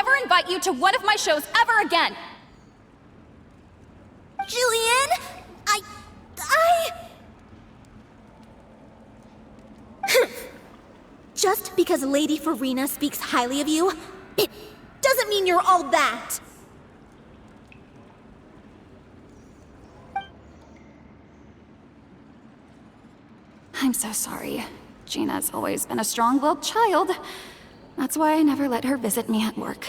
never invite you to one of my shows ever again! Julian? Just because Lady Farina speaks highly of you, it doesn't mean you're all that! I'm so sorry. Gina's always been a strong-willed child. That's why I never let her visit me at work.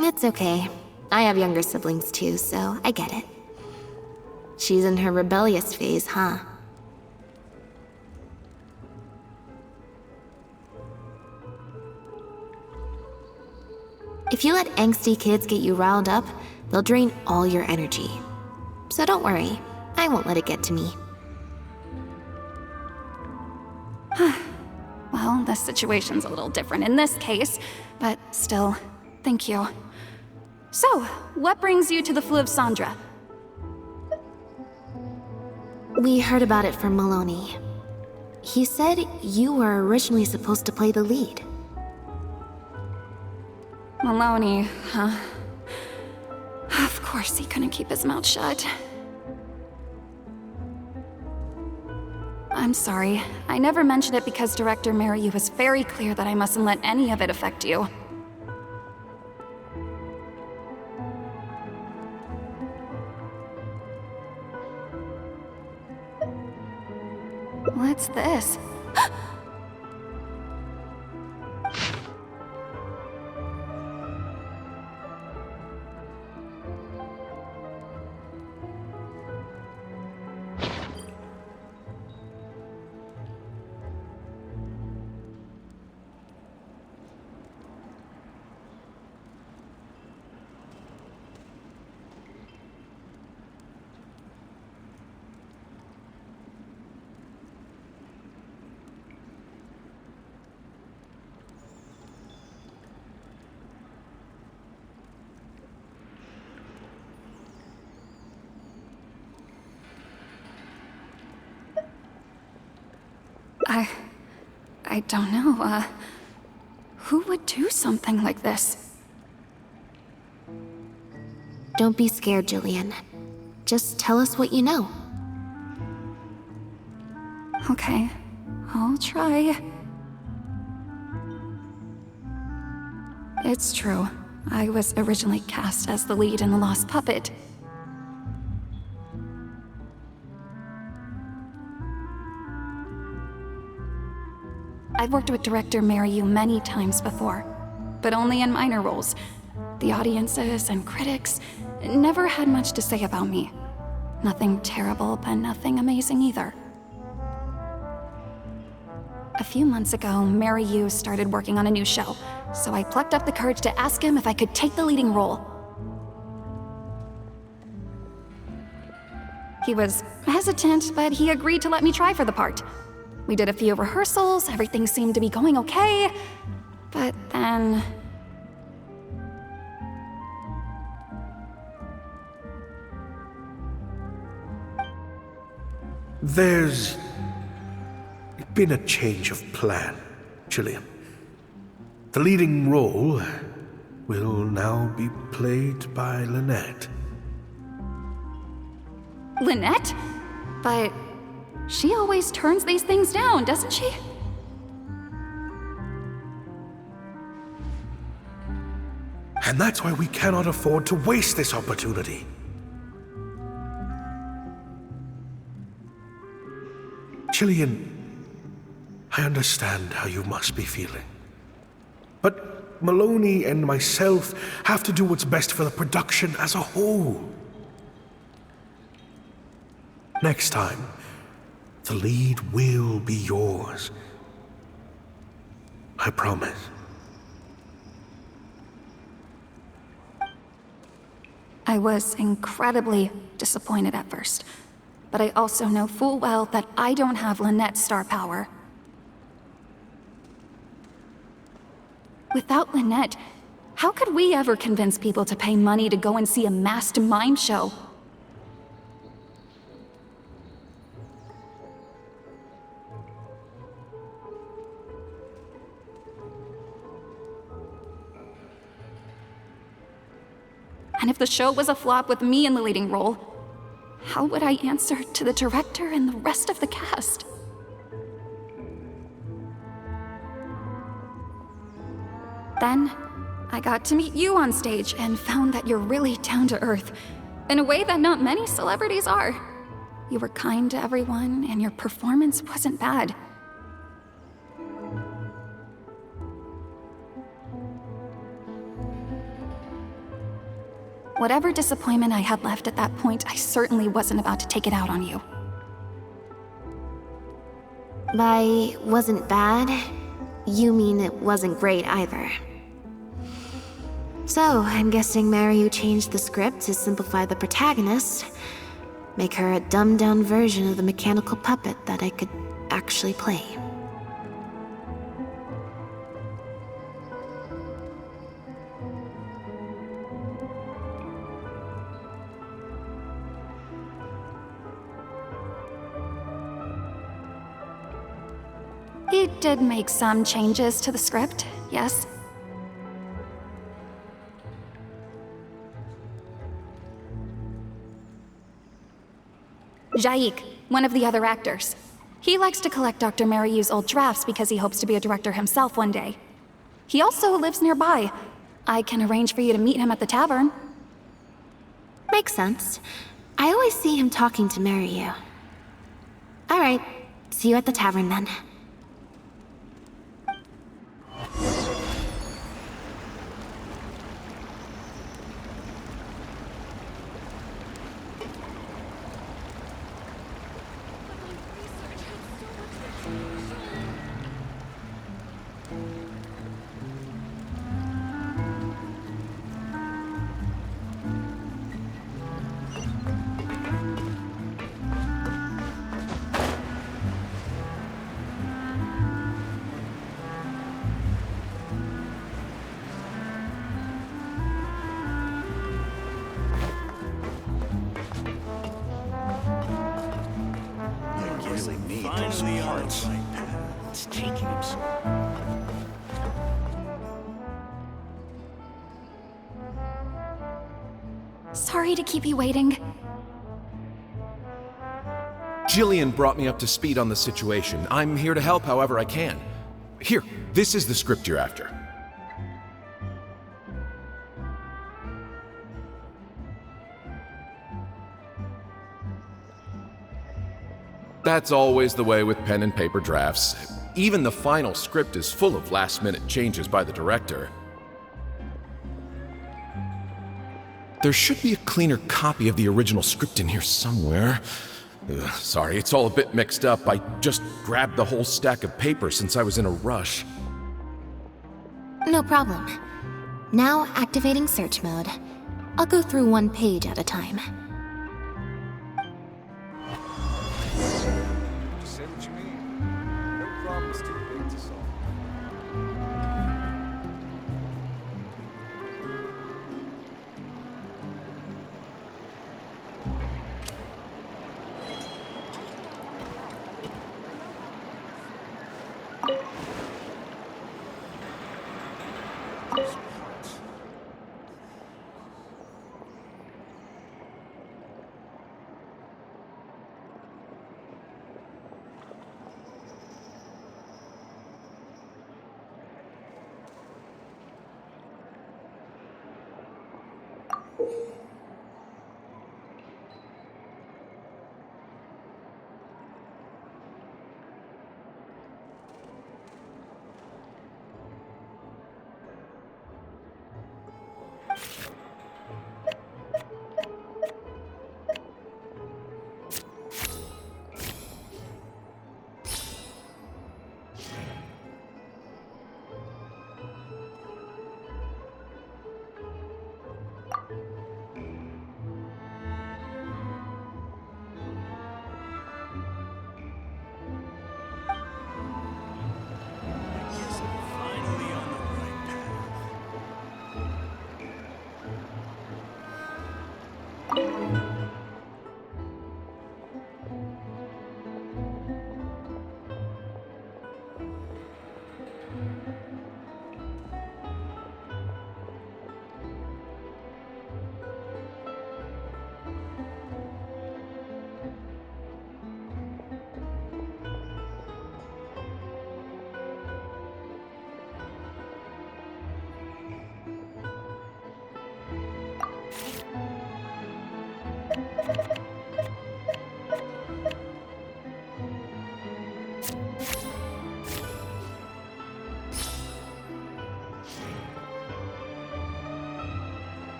It's okay. I have younger siblings too, so I get it. She's in her rebellious phase, huh? If you let angsty kids get you riled up, they'll drain all your energy. So don't worry, I won't let it get to me. Well, the situation's a little different in this case, but still, thank you. So, what brings you to the Flu of Sandra? We heard about it from Maloney. He said you were originally supposed to play the lead. Maloney, huh? Of course he couldn't keep his mouth shut. I'm sorry. I never mentioned it because Director Mariu was very clear that I mustn't let any of it affect you. What's this? I don't know, who would do something like this? Don't be scared, Julian. Just tell us what you know. Okay, I'll try. It's true. I was originally cast as the lead in The Lost Puppet. I've worked with director Mariu many times before, but only in minor roles. The audiences and critics never had much to say about me. Nothing terrible, but nothing amazing either. A few months ago, Mariu started working on a new show, so I plucked up the courage to ask him if I could take the leading role. He was hesitant, but he agreed to let me try for the part. We did a few rehearsals, everything seemed to be going okay, but then... There's been a change of plan, Julian. The leading role will now be played by Lynette. Lynette? But she always turns these things down, doesn't she? And that's why we cannot afford to waste this opportunity. Julian, I understand how you must be feeling. But Maloney and myself have to do what's best for the production as a whole. Next time, the lead will be yours. I promise. I was incredibly disappointed at first, but I also know full well that I don't have Lynette's star power. Without Lynette, how could we ever convince people to pay money to go and see a masked mime show? And if the show was a flop with me in the leading role, how would I answer to the director and the rest of the cast? Then, I got to meet you on stage and found that you're really down to earth, in a way that not many celebrities are. You were kind to everyone, and your performance wasn't bad. Whatever disappointment I had left at that point, I certainly wasn't about to take it out on you. By wasn't bad, you mean it wasn't great either. So, I'm guessing Mariu changed the script to simplify the protagonist, make her a dumbed-down version of the mechanical puppet that I could actually play. He did make some changes to the script, yes? Jaik, one of the other actors. He likes to collect Dr. Mariu's old drafts because he hopes to be a director himself one day. He also lives nearby. I can arrange for you to meet him at the tavern. Makes sense. I always see him talking to Mariu. Alright, see you at the tavern then. It's taking him so. Sorry to keep you waiting. Jillian brought me up to speed on the situation. I'm here to help however I can. Here, this is the script you're after. That's always the way with pen and paper drafts. Even the final script is full of last-minute changes by the director. There should be a cleaner copy of the original script in here somewhere. Sorry, it's all a bit mixed up. I just grabbed the whole stack of paper since I was in a rush. No problem. Now activating search mode. I'll go through one page at a time. Just say what you mean. No problem's too big to solve.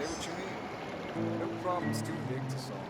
Say what you need. No problem's too big to solve.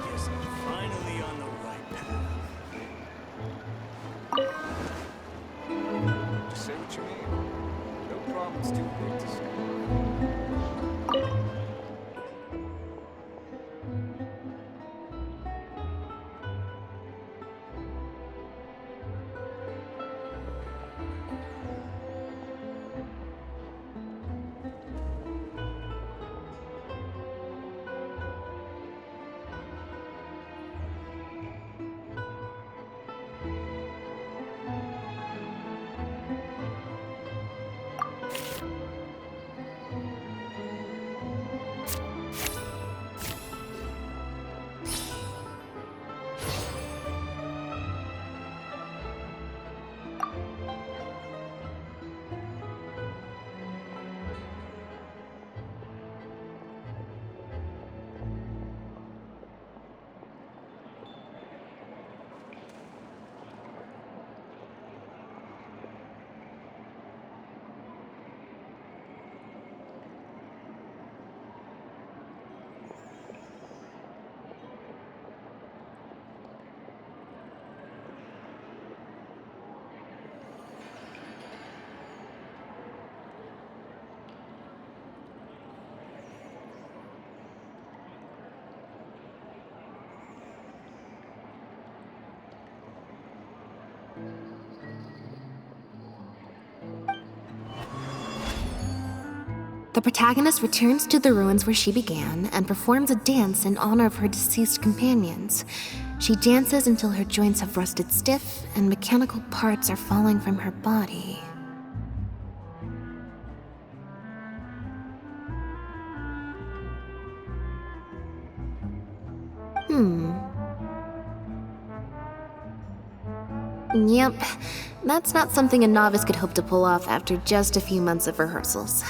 Yes, I'm finally on the right path. Just say what you need. No problem's too big to solve. The protagonist returns to the ruins where she began and performs a dance in honor of her deceased companions. She dances until her joints have rusted stiff and mechanical parts are falling from her body. Yep, that's not something a novice could hope to pull off after just a few months of rehearsals.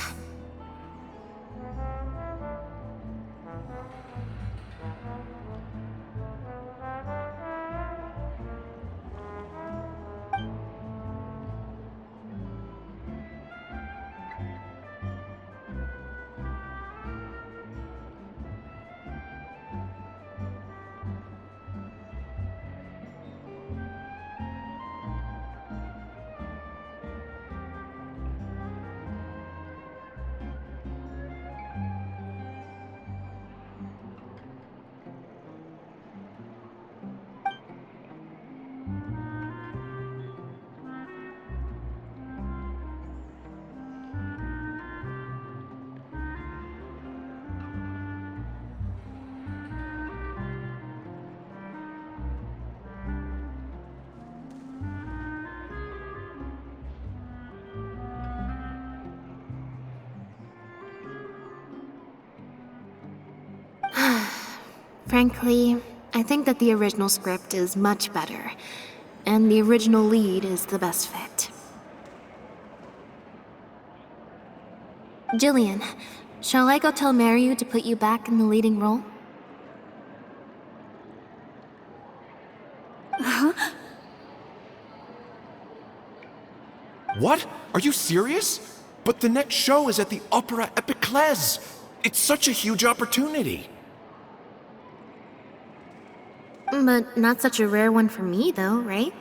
Frankly, I think that the original script is much better, and the original lead is the best fit. Jillian, shall I go tell Mariu to put you back in the leading role? What? Are you serious? But the next show is at the Opera Epiclese. It's such a huge opportunity. But not such a rare one for me, though, right?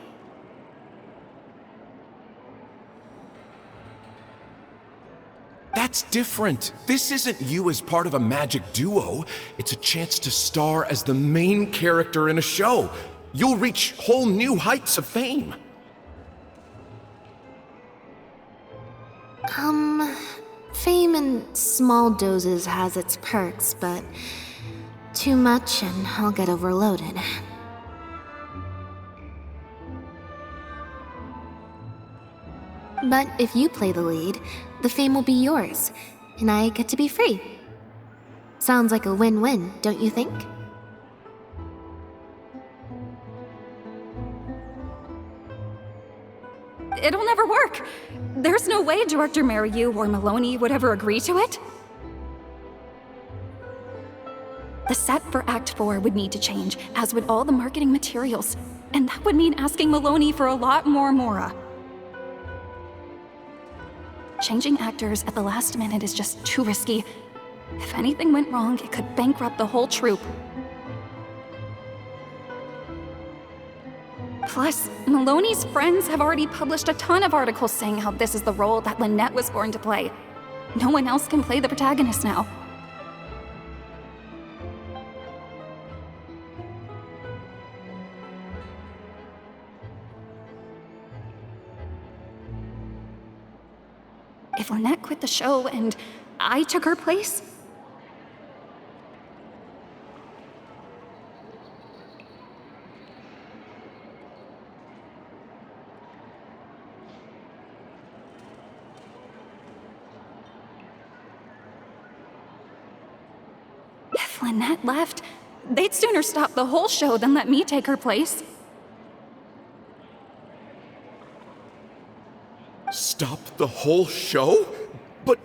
That's different. This isn't you as part of a magic duo. It's a chance to star as the main character in a show. You'll reach whole new heights of fame. Fame in small doses has its perks, but too much and I'll get overloaded. But if you play the lead, the fame will be yours, and I get to be free. Sounds like a win-win, don't you think? It'll never work. There's no way Director Mariu or Maloney would ever agree to it. The set for Act 4 would need to change, as would all the marketing materials. And that would mean asking Maloney for a lot more Mora. Changing actors at the last minute is just too risky. If anything went wrong, it could bankrupt the whole troupe. Plus, Maloney's friends have already published a ton of articles saying how this is the role that Lynette was born to play. No one else can play the protagonist now. If Lynette quit the show and I took her place, if Lynette left, they'd sooner stop the whole show than let me take her place. Stop the whole show? But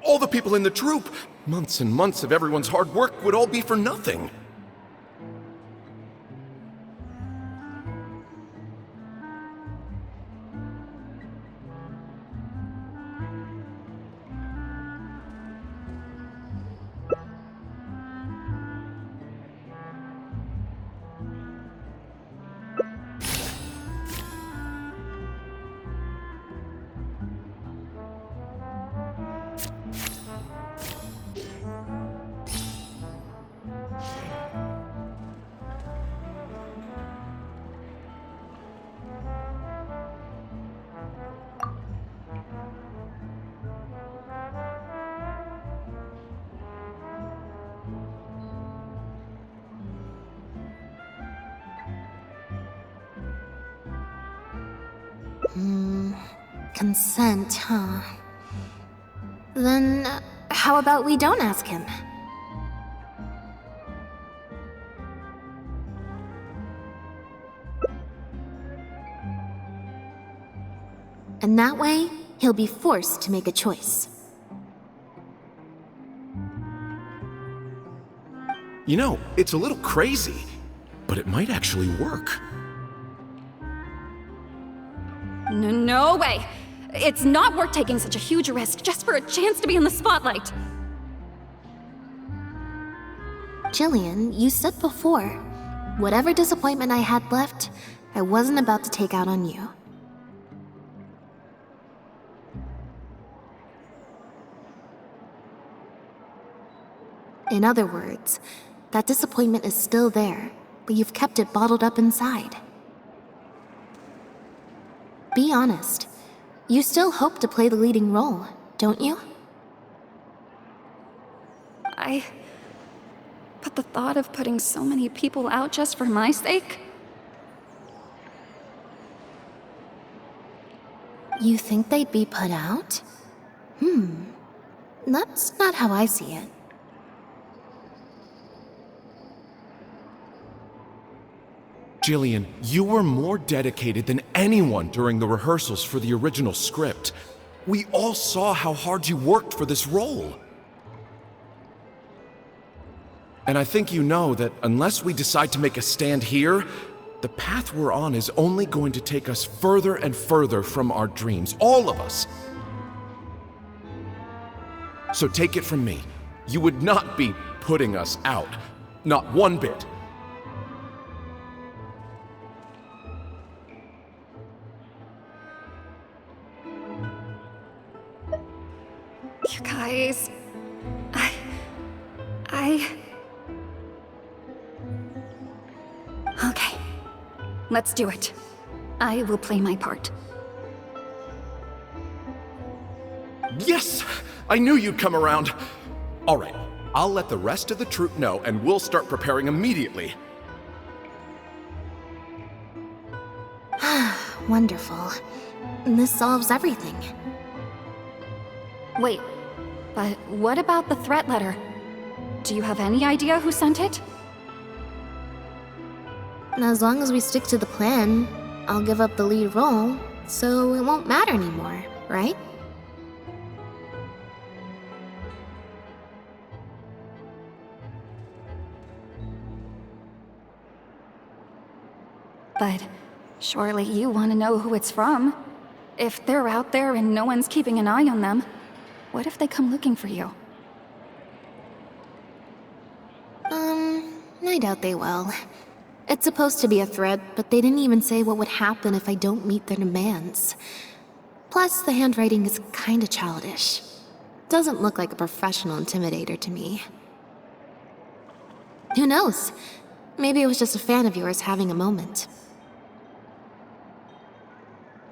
all the people in the troupe, months and months of everyone's hard work would all be for nothing. Consent, huh? Then, how about we don't ask him? And that way, he'll be forced to make a choice. You know, it's a little crazy, but it might actually work. No way! It's not worth taking such a huge risk just for a chance to be in the spotlight. Jillian, you said before, whatever disappointment I had left, I wasn't about to take out on you. In other words, that disappointment is still there, but you've kept it bottled up inside. Be honest. You still hope to play the leading role, don't you? But the thought of putting so many people out just for my sake? You think they'd be put out? That's not how I see it. Jillian, you were more dedicated than anyone during the rehearsals for the original script. We all saw how hard you worked for this role. And I think you know that unless we decide to make a stand here, the path we're on is only going to take us further and further from our dreams, all of us. So take it from me, you would not be putting us out, not one bit. You guys... Okay. Let's do it. I will play my part. Yes! I knew you'd come around. All right, I'll let the rest of the troupe know and we'll start preparing immediately. Wonderful. This solves everything. Wait, but what about the threat letter? Do you have any idea who sent it? As long as we stick to the plan, I'll give up the lead role, so it won't matter anymore, right? But surely you want to know who it's from. If they're out there and no one's keeping an eye on them, what if they come looking for you? I doubt they will. It's supposed to be a threat, but they didn't even say what would happen if I don't meet their demands. Plus, the handwriting is kinda childish. Doesn't look like a professional intimidator to me. Who knows? Maybe it was just a fan of yours having a moment.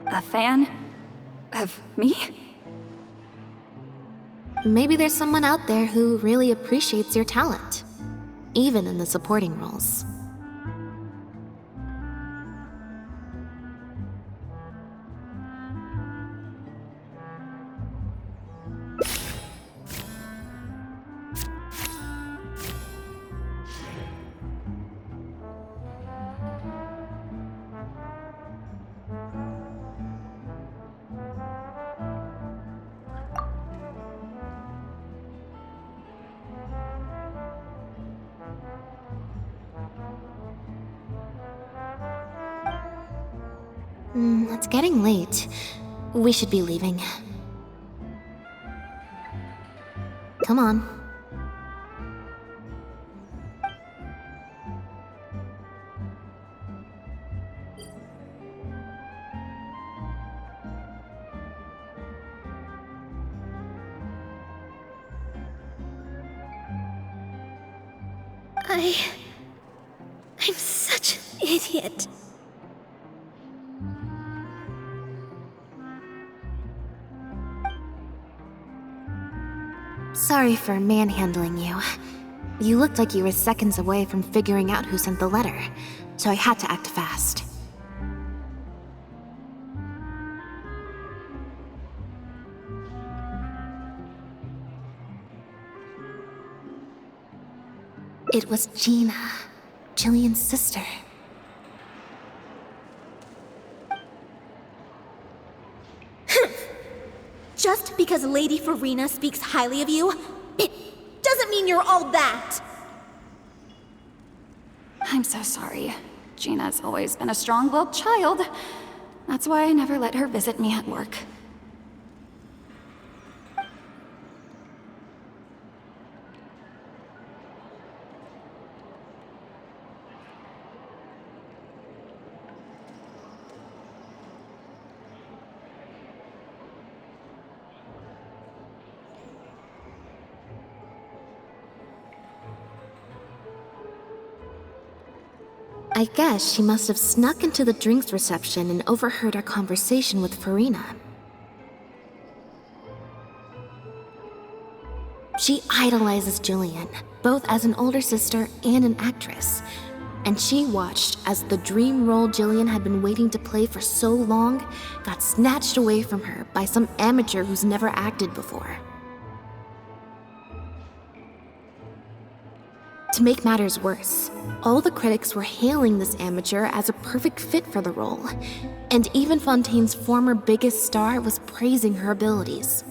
A fan? Of me? Maybe there's someone out there who really appreciates your talent, even in the supporting roles. It's getting late. We should be leaving. Come on. I'm such an idiot. Sorry for manhandling you. You looked like you were seconds away from figuring out who sent the letter, so I had to act fast. It was Gina, Jillian's sister. Just because Lady Farina speaks highly of you, it doesn't mean you're all that! I'm so sorry. Gina's always been a strong-willed child. That's why I never let her visit me at work. I guess she must have snuck into the drinks reception and overheard our conversation with Farina. She idolizes Jillian, both as an older sister and an actress. And she watched as the dream role Jillian had been waiting to play for so long got snatched away from her by some amateur who's never acted before. To make matters worse, all the critics were hailing this amateur as a perfect fit for the role, and even Fontaine's former biggest star was praising her abilities.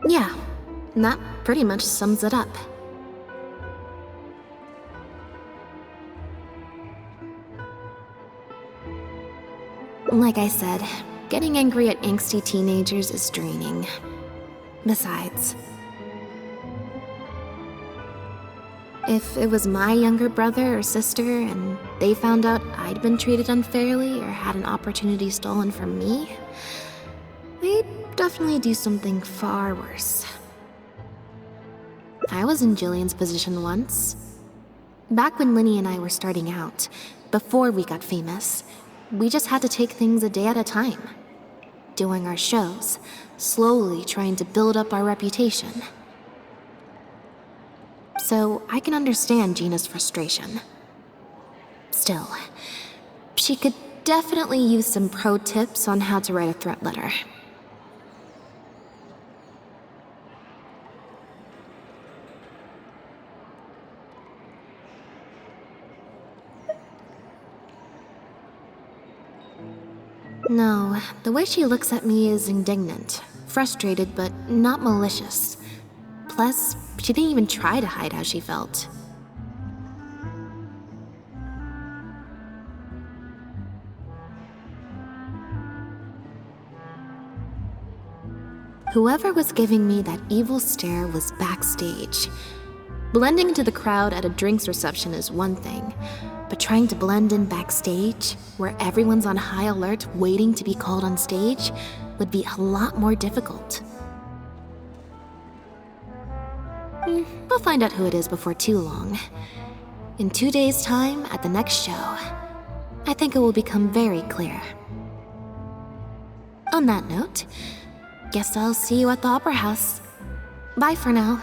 Yeah, that pretty much sums it up. Like I said, getting angry at angsty teenagers is draining. Besides, if it was my younger brother or sister and they found out I'd been treated unfairly or had an opportunity stolen from me, they'd definitely do something far worse. I was in Jillian's position once. Back when Linny and I were starting out, before we got famous, we just had to take things a day at a time. Doing our shows, slowly trying to build up our reputation. So I can understand Gina's frustration. Still, she could definitely use some pro tips on how to write a threat letter. No, the way she looks at me is indignant, frustrated, but not malicious. Plus, she didn't even try to hide how she felt. Whoever was giving me that evil stare was backstage. Blending into the crowd at a drinks reception is one thing, but trying to blend in backstage, where everyone's on high alert waiting to be called on stage, would be a lot more difficult. We'll find out who it is before too long. In 2 days' time, at the next show, I think it will become very clear. On that note, guess I'll see you at the Opera House. Bye for now.